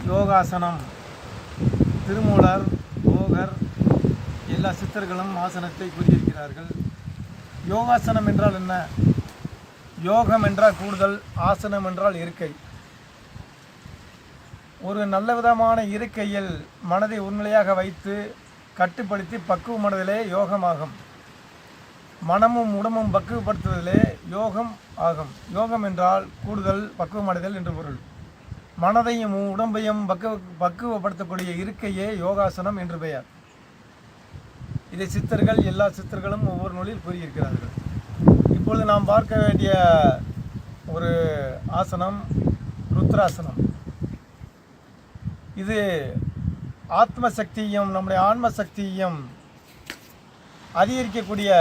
யோகாசனம். திருமூலர், போகர் எல்லா சித்தர்களும் ஆசனத்தை கூறியிருக்கிறார்கள். யோகாசனம் என்றால் என்ன? யோகம் என்றால் கூடுதல், ஆசனம் என்றால் இருக்கை. ஒரு நல்ல விதமான இருக்கையில் மனதை உண்மையாக வைத்து கட்டுப்படுத்தி பக்குவமடைதலே யோகமாகும். மனமும் உடம்பும் பக்குவப்படுத்துவதிலே யோகம் ஆகும். யோகம் என்றால் கூடுதல், பக்குவமடைதல் என்று பொருள். மனதையும் உடம்பையும் பக்குவப்படுத்தக்கூடிய இருக்கையே யோகாசனம் என்று பெயர். இதை சித்தர்கள், எல்லா சித்தர்களும் ஒவ்வொரு நூலில் கூறியிருக்கிறார்கள். இப்பொழுது நாம் பார்க்க வேண்டிய ஒரு ஆசனம் ருத்ராசனம். இது ஆத்ம சக்தியும் நம்முடைய ஆன்ம சக்தியையும் அதிகரிக்கக்கூடிய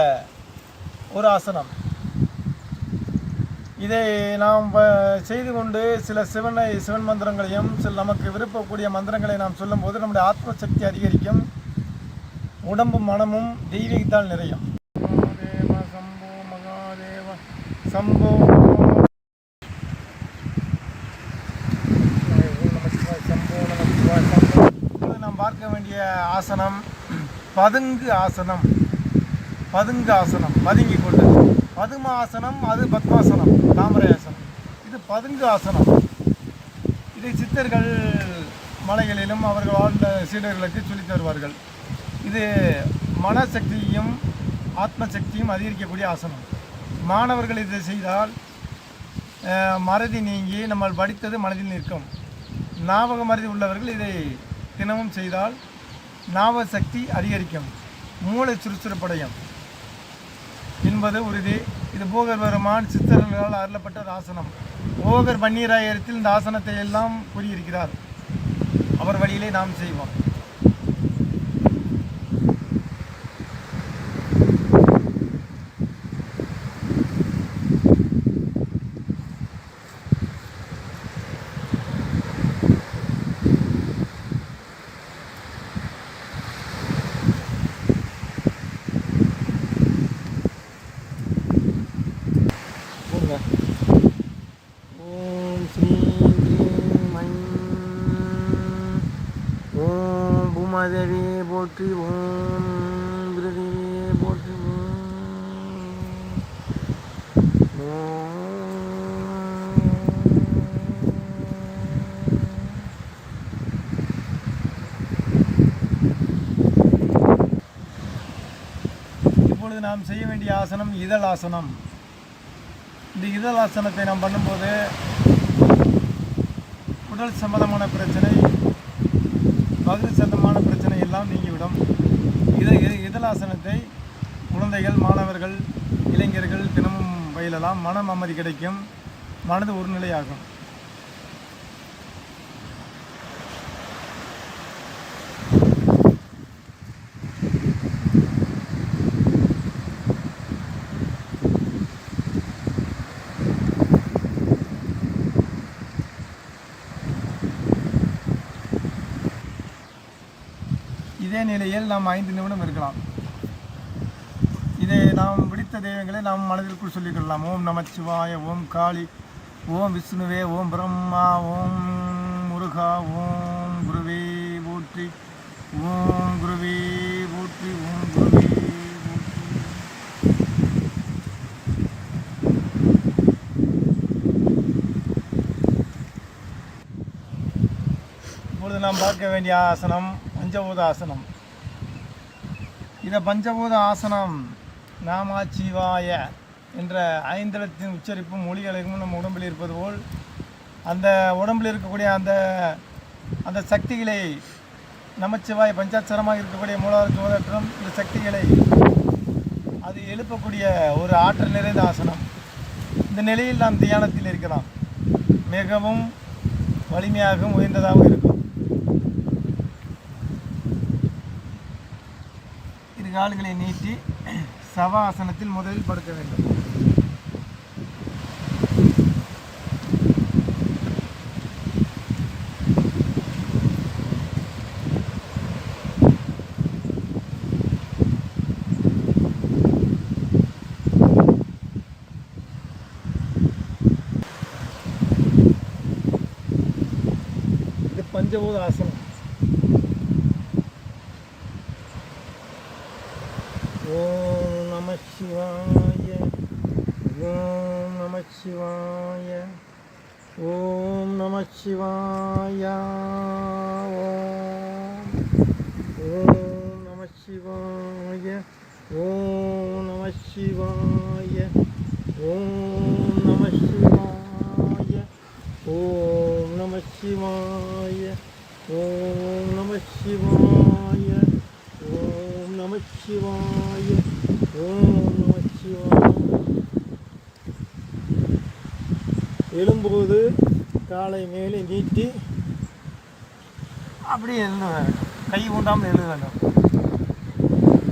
ஒரு ஆசனம். இதை நாம் செய்து கொண்டு சில சிவன் மந்திரங்களையும் சில நமக்கு விருப்பக்கூடிய மந்திரங்களை நாம் சொல்லும்போது நம்முடைய ஆத்ம சக்தி அதிகரிக்கும், உடம்பும் மனமும் தெய்வீகத்தால் நிறையும். தேவ சம்போ மகாதேவ சம்போ. நாம் பார்க்க வேண்டிய ஆசனம் பதுங்கு ஆசனம். பதுங்கு ஆசனம், பதுங்கி கொண்டு. பதும ஆசனம், அது பத்மாசனம், தாமரை ஆசனம். இது பதுங்கு ஆசனம். இதை சித்தர்கள் மலைகளிலும் அவர்கள் வாழ்ந்த சீடர்களுக்கு சொல்லித் தருவார்கள். இது மனசக்தியும் ஆத்ம சக்தியும் அதிகரிக்கக்கூடிய ஆசனம். மாணவர்கள் இதை செய்தால் மறதி நீங்கி நம்ம படித்தது மனதில் நிற்கும். ஞாபக மறதி உள்ளவர்கள் இதை தினமும் செய்தால் ஞாபக சக்தி அதிகரிக்கும், மூளை சுறுசுறுப்படையும் என்பது உறுதி. இது போகர் பெருமான் சித்தர்களால் அருளப்பட்ட ஆசனம். போகர் பன்னீராயிரத்தில் இந்த ஆசனத்தை எல்லாம் கூறியிருக்கிறார். அவர் வழியிலே நாம் செய்வோம். ஓம் ஸ்ரீ க்ரீம் ஐம். ஓம் பூமாதேவியே போற்றி. ஓம் குருதேவியே போற்றி. இப்பொழுது நாம் செய்ய வேண்டிய ஆசனம் இதழாசனம். இந்த இதழாசனத்தை நாம் பண்ணும்போது உடல் சம்பந்தமான பிரச்சனை, பகுதி சம்பந்தமான பிரச்சனை எல்லாம் நீங்கிவிடும். இதழாசனத்தை குழந்தைகள், மாணவர்கள், இளைஞர்கள் தினமும் பயிலலாம். மனம் அமைதி கிடைக்கும், மனது ஒருநிலையாகும். இதே நிலையில் நாம் 5 நிமிடம் இருக்கலாம். இதை நாம் பிடித்த தெய்வங்களை நாம் மனதிற்குள் சொல்லிக்கொள்ளலாம். ஓம் நமச்சிவாய, ஓம் காளி, ஓம் விஷ்ணுவே, ஓம் பிரம்மா, ஓம் முருகா, ஓம் குருவே போற்றி, ஓம் குருவே போற்றி, ஓம் குருவே போற்றி. இப்பொழுது நாம் பார்க்க வேண்டிய ஆசனம் பஞ்சபூத ஆசனம். இந்த பஞ்சபூத ஆசனம் நாமச்சிவாய என்ற 5 எழுத்தின் உச்சரிப்பும் மொழிகளுக்கும் நம்ம உடம்பில் இருப்பது போல் அந்த உடம்பில் இருக்கக்கூடிய அந்த சக்திகளை நமச்சிவாய பஞ்சாட்சரமாக இருக்கக்கூடிய மூலாதார ஜோதிடம் இந்த சக்திகளை அது எழுப்பக்கூடிய ஒரு ஆற்றல் நிறைந்த ஆசனம். இந்த நிலையில் நாம் தியானத்தில் இருக்கலாம். மிகவும் வலிமையாகவும் உயர்ந்ததாகவும் இருக்கும். இரு கால்களை நீட்டி சவ ஆசனத்தில் முதலில் படுக்க வேண்டும். பஞ்சபூத ஆசனம். ஓம் நம சிவாய. ஓம் நம சிவாய. ஓம் நம சிவாய. ஓம் நம சிவாய. ஓம் நம சிவாய. ஓம் நம சிவாய. ஓம் நம சிவாய. ஓம் நம சிவாய. ஓம் நம சிவாய. ஓம் நம சிவாய. எழும்போது காலை மேலே நீட்டி அப்படியே எழுத வேண்டும். கை ஊண்டாமல் எழுத வேண்டும்.